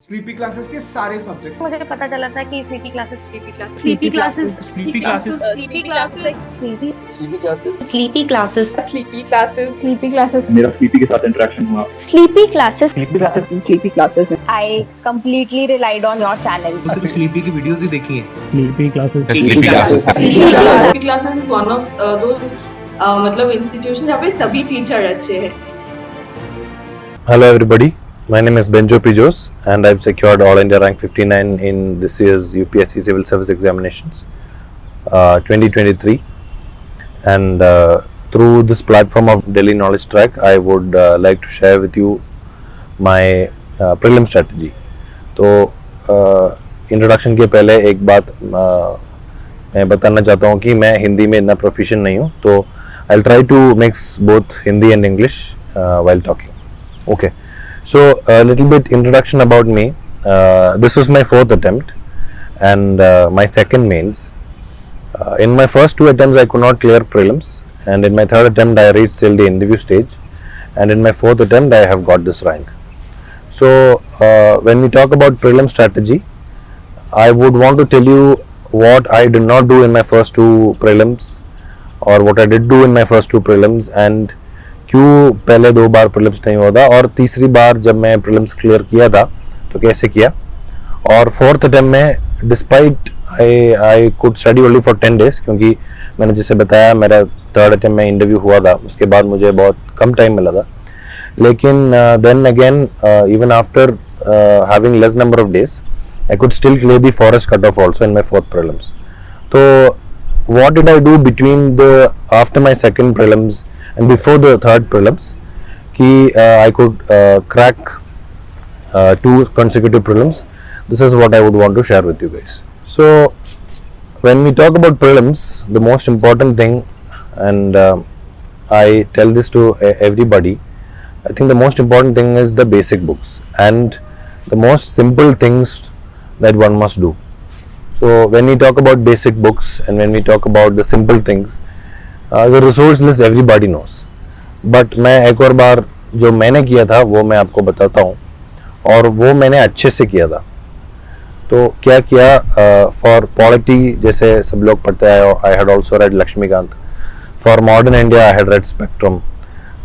Sleepy classes के सारे subject मुझे पता चला था कि स्लीपी क्लासेस मेरा स्लीपी के साथ इंटरेक्शन हुआ। Sleepy classes I completely relied on your channel. Sleepy की वीडियोस भी देखी हैं। Sleepy classes is one of those मतलब इंस्टीट्यूशन जहाँ पे सभी टीचर अच्छे हैं। Hello everybody, my name is Benjo and I've secured All India rank 59 in this year's UPSC Civil Service Examinations 2023, and through this platform of Delhi Knowledge Track I would like to share with you my prelim strategy. तो introduction के पहले एक बात मैं बताना चाहता हूँ कि मैं हिंदी में इतना प्रोफिशिएंट नहीं हूँ, तो I'll try to mix both Hindi and English while talking. Okay, so a little bit introduction about me. This was my 4th attempt and my second mains. In my first 2 attempts I could not clear prelims, and in my 3rd attempt I reached till the interview stage, and in my 4th attempt I have got this rank. So when we talk about prelim strategy, I would want to tell you what I did not do in my first 2 prelims, or what I did do in my first 2 prelims, and क्यों पहले 2 बार prelims नहीं हुआ था, और तीसरी बार जब मैं prelims clear किया था तो कैसे किया, और 4th अटेम्प्ट में despite I could study only for 10 days, क्योंकि मैंने जैसे बताया मेरा 3rd अटेम्प्ट में इंटरव्यू हुआ था, उसके बाद मुझे बहुत कम टाइम मिला था, लेकिन then again even after having less number of days I could still clear the forest cut off also in my 4th prelims. तो what did I do between the after my 2nd prelims and before the 3rd prelims ki I could crack 2 consecutive prelims? This is what I would want to share with you guys. So when we talk about prelims, the most important thing, and I tell this to everybody, I think the most important thing is the basic books and the most simple things that one must do. So when we talk about basic books and when we talk about the simple things, the resource list everybody knows. But मैं एक और बार जो मैंने किया था वो मैं आपको बताता हूँ, और वो मैंने अच्छे से किया था. तो क्या किया, फॉर पॉलिटी जैसे सब लोग पढ़ते हैं, I had also read Laxmikanth. For modern India I had read Spectrum.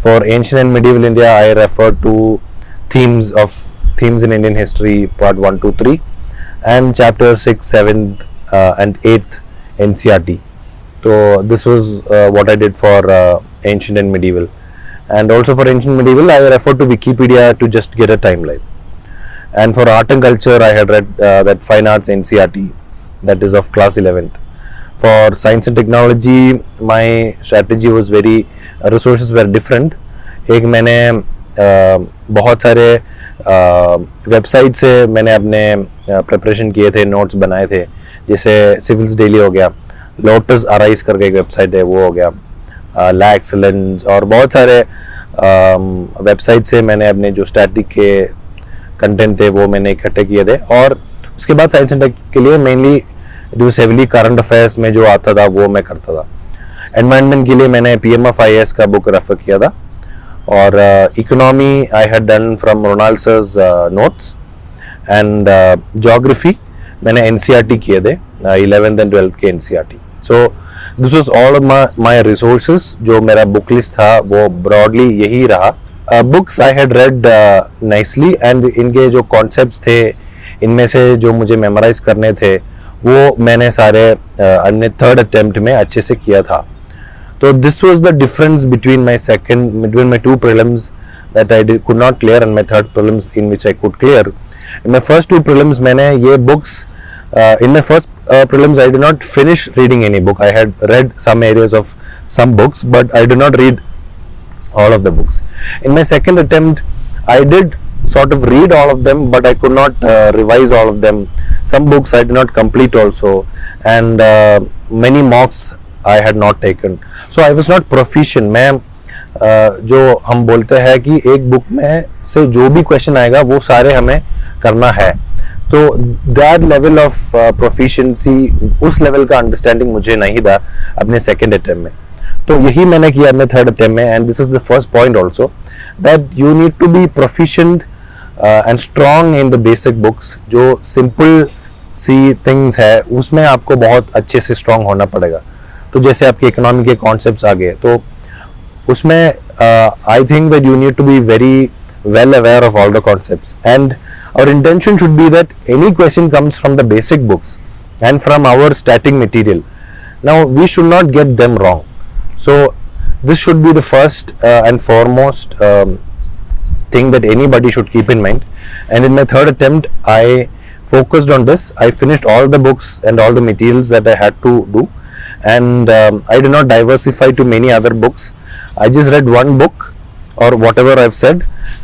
For ancient and medieval India I refer to themes in Indian history part 1, 2, 3 and chapter 6, 7th and 8th NCERT. So this was what I did for ancient and medieval, and also for ancient medieval I referred to Wikipedia to just get a timeline. And for art and culture I had read that fine arts NCERT, that is of class 11th. For science and technology my strategy was very resources were different. एक मैंने बहुत सारे website से मैंने अपने preparation किए थे, notes बनाए थे, जैसे सिविल्स डेली हो गया, लोटस अराइज करके एक वेबसाइट है वो हो गया, ला एक्सेलेंस, और बहुत सारे वेबसाइट से मैंने अपने जो स्टैटिक के कंटेंट थे वो मैंने इकट्ठे किए थे. और उसके बाद साइंस एंड टेक के लिए मेनली जो हेवीली करंट अफेयर्स में जो आता था वो मैं करता था. एनवायरनमेंट के लिए मैंने PMFIS का बुक रेफर किया था, और economy I had done from Ronald sir's notes, and geography मैंने NCERT किए थे, 11th and 12th के NCERT. So this was all of my resources. जो मेरा बुक लिस्ट था वो ब्रॉडली यही रहा. Books I had read nicely, and इनके जो कॉन्सेप्ट्स थे इनमें से जो मुझे मेमोराइज करने थे वो मैंने सारे अपने 3rd अटेम्प्ट में अच्छे से किया था. So this was the difference between my 2 prelims that I could not clear and my 3rd prelims in which I could clear. In my first 2 prelims मैंने ये books in my first prelims I did not finish reading any book. I had read some areas of some books, but I did not read all of the books. In my 2nd attempt I did sort of read all of them, but I could not revise all of them. Some books I did not complete also, and many mocks I had not taken. So I was not proficient. मैं जो हम बोलते हैं कि एक book में से जो भी क्वेश्चन आएगा वो सारे हमें करना है, तो दैट लेवल ऑफ प्रोफिशिएंसी, उस लेवल का अंडरस्टैंडिंग मुझे नहीं था अपने 2nd अटेम्प्ट में. तो यही मैंने किया अपने 3rd अटेम्प्ट में, and this is the first point also, that you need to be proficient and strong in the basic books, जो सिंपल सी थिंग्स है उसमें आपको बहुत अच्छे से स्ट्रॉन्ग होना पड़ेगा. तो जैसे आपके इकोनॉमी के कॉन्सेप्ट्स आ गए, तो उसमें I think that you need to be very well aware of all the concepts, and our intention should be that any question comes from the basic books and from our static material. Now we should not get them wrong, so this should be the first and foremost thing that anybody should keep in mind. And in my third attempt I focused on this. I finished all the books and all the materials that I had to do, and I did not diversify to many other books. I just read one book or whatever I've said,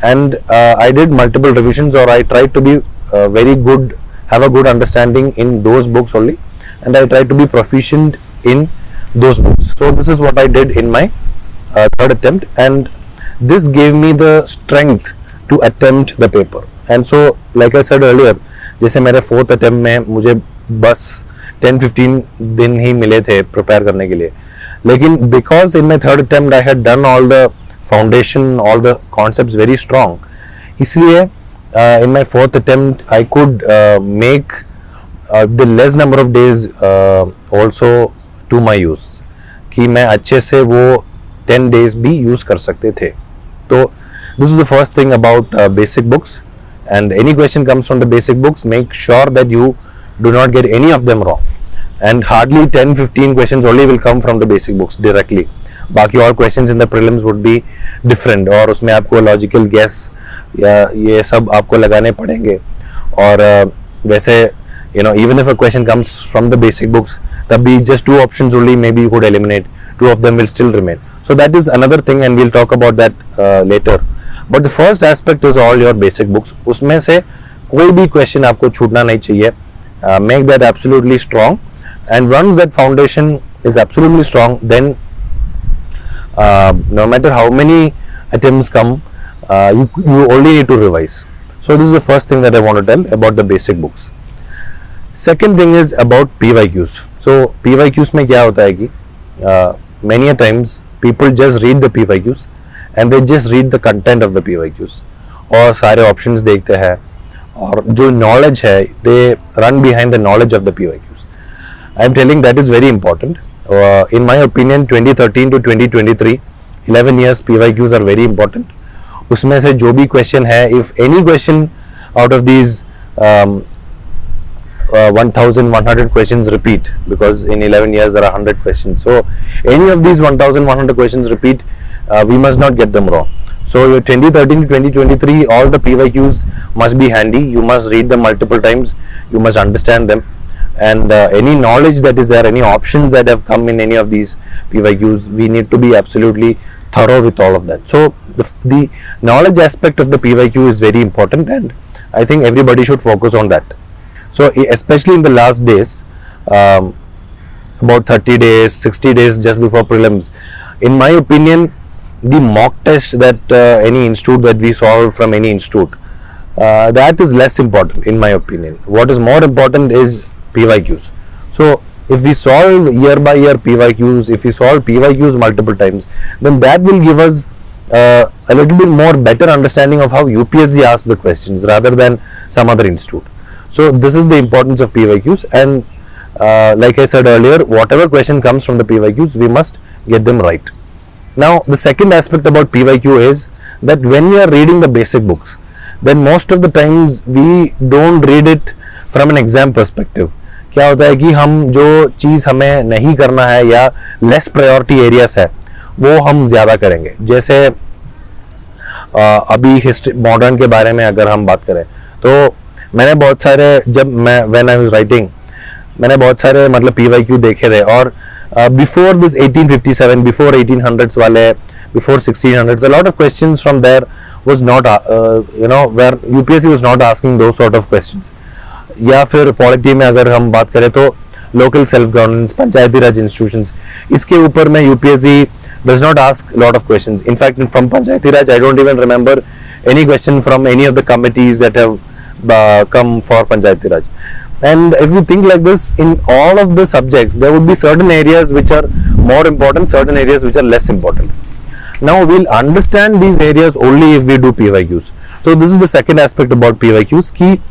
and I did multiple revisions, or I tried to be very good, have a good understanding in those books only, and I tried to be proficient in those books. So this is what I did in my third attempt, and this gave me the strength to attempt the paper. And so like I said earlier, जैसे मेरे fourth attempt में मुझे बस 10-15 दिन ही मिले थे prepare करने के लिए, लेकिन because in my third attempt I had done all the foundation, all the concepts very strong, इसलिए in my fourth attempt I could make the less number of days also to my use, कि मैं अच्छे से वो 10 days भी use कर सकते थे. तो this is the first thing about basic books, and any question comes from the basic books, make sure that you do not get any of them wrong, and hardly 10-15 questions only will come from the basic books directly. बाकी और questions in the prelims would be different, और उसमें आपको logical guess या ये सब आपको लगाने पड़ेंगे. और वैसे you know even if a question comes from the basic books, तब भी just 2 options only may be you could eliminate, 2 of them will still remain. So that is another thing and we'll talk about that later. But the first aspect is all your basic books. उसमें से कोई भी question आपको छूटना नहीं चाहिए. Make that absolutely strong, and once that foundation is absolutely strong, then no matter how many attempts come, you only need to revise. So this is the first thing that I want to tell about the basic books. Second thing is about PYQs. So PYQs में क्या होता है कि many a times people just read the PYQs and they just read the content of the PYQs, और सारे options देखते हैं, और जो knowledge है they run behind the knowledge of the PYQs. I am telling that is very important. In my opinion 2013 to 2023 11 years PYQs are very important. उसमें से जो भी question है, if any question out of these 1100 questions repeat, because in 11 years there are 100 questions, so any of these 1100 questions repeat, we must not get them wrong. So your 2013 to 2023 all the PYQs must be handy. You must read them multiple times, you must understand them, and any knowledge that is there, any options that have come in any of these PYQs, we need to be absolutely thorough with all of that. So the knowledge aspect of the PYQ is very important, and I think everybody should focus on that. So especially in the last days, about 30 days 60 days just before prelims, in my opinion the mock test that any institute that we solve from any institute, that is less important in my opinion. What is more important is PYQs. So if we solve year by year PYQs, if we solve PYQs multiple times, then that will give us a little bit more better understanding of how UPSC asks the questions rather than some other institute. So this is the importance of PYQs, and like I said earlier, whatever question comes from the PYQs, we must get them right. Now the second aspect about PYQ is that when we are reading the basic books, then most of the times we don't read it from an exam perspective. क्या होता है कि हम जो चीज़ हमें नहीं करना है या लेस प्रायोरिटी एरियाज है वो हम ज़्यादा करेंगे. जैसे अभी हिस्ट्री मॉडर्न के बारे में अगर हम बात करें, तो मैंने बहुत सारे, जब मैं व्हेन आई वाज राइटिंग, मैंने बहुत सारे मतलब PYQ देखे थे, और बिफोर दिस 1857, बिफोर 1800s वाले, before 1600s, a lot of questions from there was not where UPSC was not asking those sort of questions. या फिर पॉलिटी में अगर हम बात करें तो लोकल सेल्फ गवर्नेंस, पंचायती राज इंस्टीट्यूशंस, इसके ऊपर में UPSC does not ask a lot of questions. In fact, from Panchayati Raj, I don't even remember any question from any of the committees that have come for Panchayati Raj. And if you think like this, in all of the subjects, there would be certain areas which are more important, certain areas which are less important. Now, we'll understand these areas only if we do PYQs. So this is the second aspect about PYQs. Key,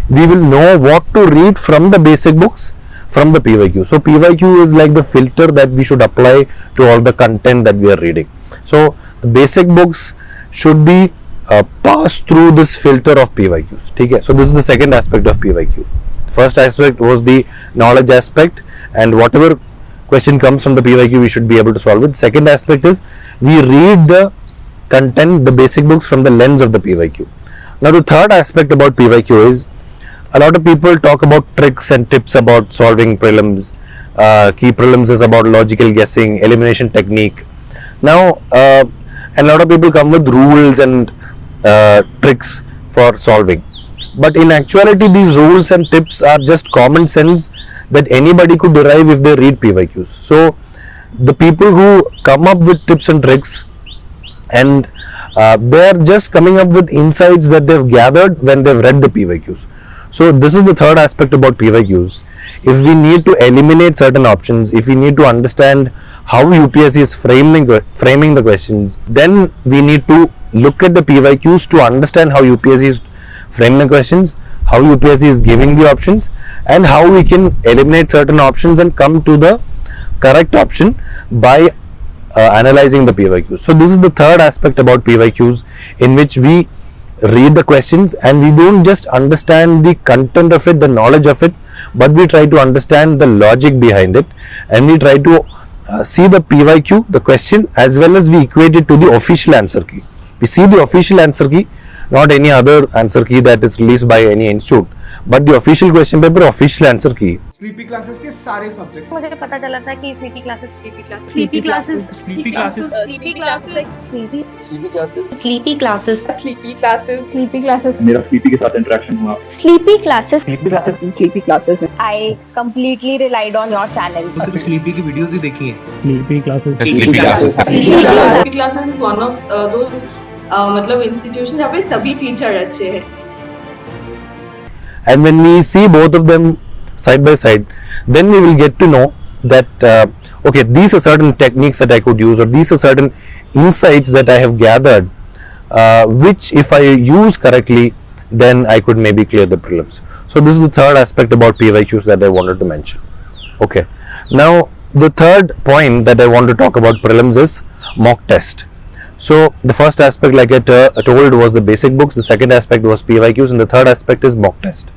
we will know what to read from the basic books from the PYQ. So PYQ is like the filter that we should apply to all the content that we are reading. So the basic books should be passed through this filter of PYQs. Okay? So this is the second aspect of PYQ. First aspect was the knowledge aspect, and whatever question comes from the PYQ we should be able to solve it. Second aspect is we read the content, the basic books from the lens of the PYQ. Now the third aspect about PYQ is a lot of people talk about tricks and tips about solving prelims. Key prelims is about logical guessing, elimination technique. Now a lot of people come with rules and tricks for solving, but in actuality these rules and tips are just common sense that anybody could derive if they read PYQs. So the people who come up with tips and tricks, and they're just coming up with insights that they've gathered when they've read the PYQs. So this is the third aspect about PYQs. If we need to eliminate certain options, if we need to understand how UPSC is framing the questions, then we need to look at the PYQs to understand how UPSC is framing the questions, how UPSC is giving the options, and how we can eliminate certain options and come to the correct option by analyzing the PYQs. So this is the third aspect about PYQs, in which we read the questions and we don't just understand the content of it, the knowledge of it, but we try to understand the logic behind it, and we try to see the PYQ, the question, as well as we equate it to the official answer key. We see the official answer key, not any other answer key that is released by any institute, but the official question paper, official answer key. Sleepy classes के सारे subject मुझे पता चला था कि sleepy classes Sleepy classes. Sleepy classes Sleepy classes. Sleepy classes Sleepy classes. Sleepy classes मेरा sleepy के साथ इंटरेक्शन हुआ. Sleepy classes sleepy classes I completely relied on your channel तो सिर्फ स्लीपी की वीडियोस ही देखी हैं. Sleepy classes Sleepy classes is one of those मतलब institutions जहाँ पे सभी teacher अच्छे हैं. And when we see both of them side by side, then we will get to know that okay, these are certain techniques that I could use, or these are certain insights that I have gathered, which if I use correctly, then I could maybe clear the prelims. So this is the third aspect about PYQs that I wanted to mention. Okay, now the third point that I want to talk about prelims is mock test. So the first aspect, like I told, was the basic books. The second aspect was PYQs, and the third aspect is mock test.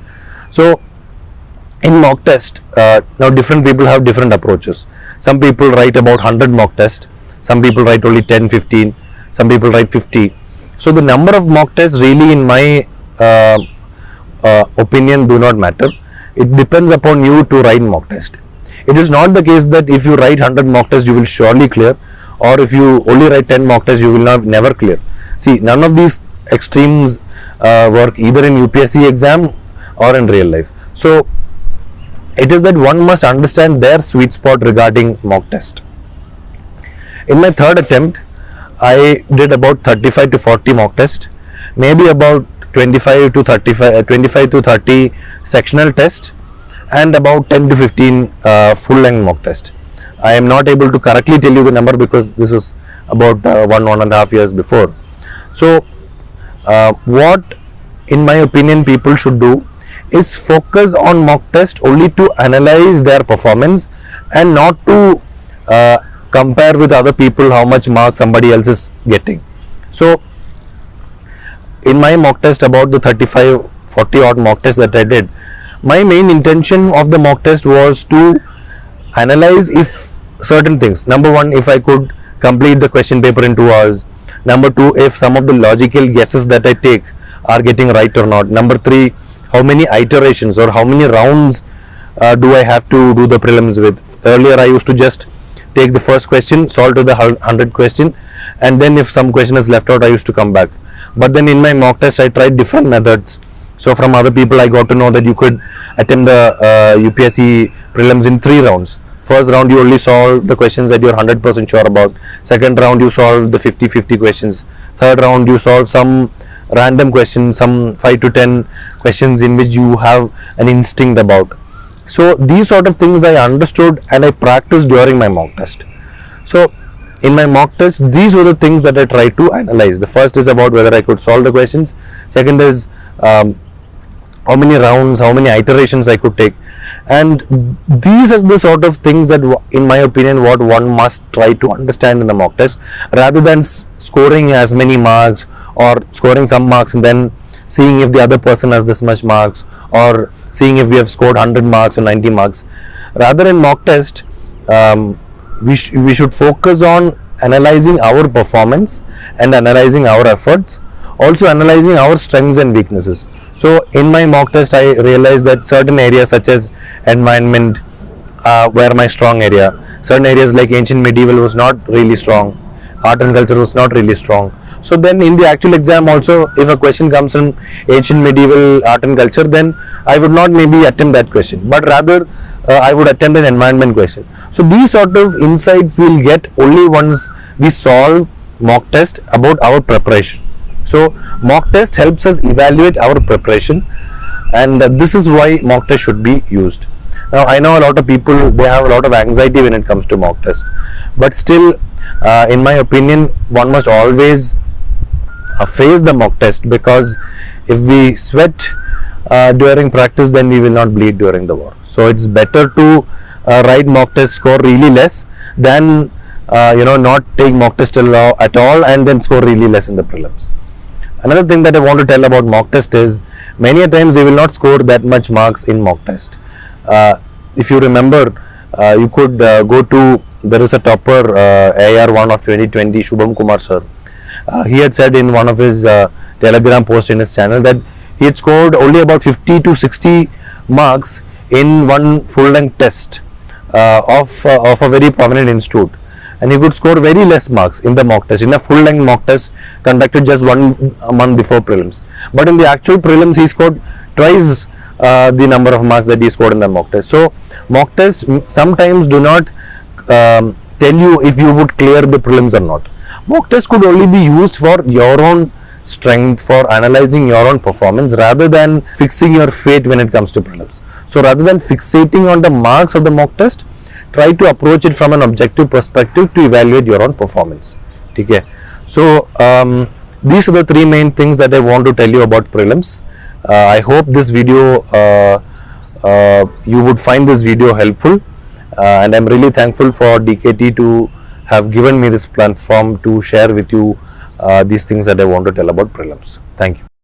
So in mock test, now different people have different approaches. Some people write about 100 mock tests, some people write only 10, 15, some people write 50. So the number of mock tests really, in my opinion, do not matter. It depends upon you to write mock test. It is not the case that if you write 100 mock tests you will surely clear, or if you only write 10 mock tests you will never clear. See, none of these extremes work either in UPSC exam or in real life. So it is that one must understand their sweet spot regarding mock test. In my third attempt, I did about 35 to 40 mock tests, maybe about 25 to 30 sectional tests, and about 10 to 15 full length mock tests. I am not able to correctly tell you the number because this was about 1.5 years before. So what in my opinion people should do is focus on mock test only to analyze their performance and not to compare with other people how much marks somebody else is getting. So in my mock test, about the 35-40 odd mock tests that I did, my main intention of the mock test was to analyze if certain things. Number one, if I could complete the question paper in 2 hours. Number two, if some of the logical guesses that I take are getting right or not. Number three, how many iterations or how many rounds do I have to do the prelims with. Earlier I used to just take the first question, solve to the 100 question, and then if some question is left out I used to come back. But then in my mock test I tried different methods. So from other people I got to know that you could attempt the UPSC prelims in 3 rounds. First round you only solve the questions that you are 100% sure about. Second round you solve the 50-50 questions. Third round you solve some random questions, some 5 to 10 questions in which you have an instinct about. So these sort of things I understood and I practiced during my mock test. So in my mock test, these were the things that I tried to analyze. The first is about whether I could solve the questions. Second is how many rounds, how many iterations I could take. And these are the sort of things that, in my opinion, what one must try to understand in the mock test, rather than scoring as many marks or scoring some marks and then seeing if the other person has this much marks, or seeing if we have scored 100 marks or 90 marks. Rather, in mock test, we should focus on analyzing our performance and analyzing our efforts, also analyzing our strengths and weaknesses. So in my mock test, I realized that certain areas such as environment were my strong area. Certain areas like ancient medieval was not really strong. Art and culture was not really strong. So then in the actual exam also, if a question comes from ancient medieval, art and culture, then I would not maybe attempt that question, but rather I would attempt an environment question. So these sort of insights we'll get only once we solve mock test about our preparation. So mock test helps us evaluate our preparation, and this is why mock test should be used. Now I know a lot of people, they have a lot of anxiety when it comes to mock test, but still in my opinion, one must always face the mock test, because if we sweat during practice, then we will not bleed during the war. So it's better to write mock test, score really less, than not take mock test at all and then score really less in the prelims. Another thing that I want to tell about mock test is, many a times you will not score that much marks in mock test. If you remember, you could go to, there is a topper AR1 of 2020, Shubham Kumar sir. He had said in one of his Telegram posts in his channel that he had scored only about 50 to 60 marks in one full-length test of a very prominent institute, and he could score very less marks in the mock test, in a full-length mock test conducted just 1 month before prelims. But in the actual prelims, he scored twice the number of marks that he scored in the mock test. So mock tests sometimes do not tell you if you would clear the prelims or not. Mock test could only be used for your own strength, for analyzing your own performance, rather than fixing your fate when it comes to prelims. So rather than fixating on the marks of the mock test, try to approach it from an objective perspective to evaluate your own performance. Okay. So these are the 3 main things that I want to tell you about prelims. I hope this video, you would find this video helpful, and I'm really thankful for DKT to have given me this platform to share with you these things that I want to tell about prelims. Thank you.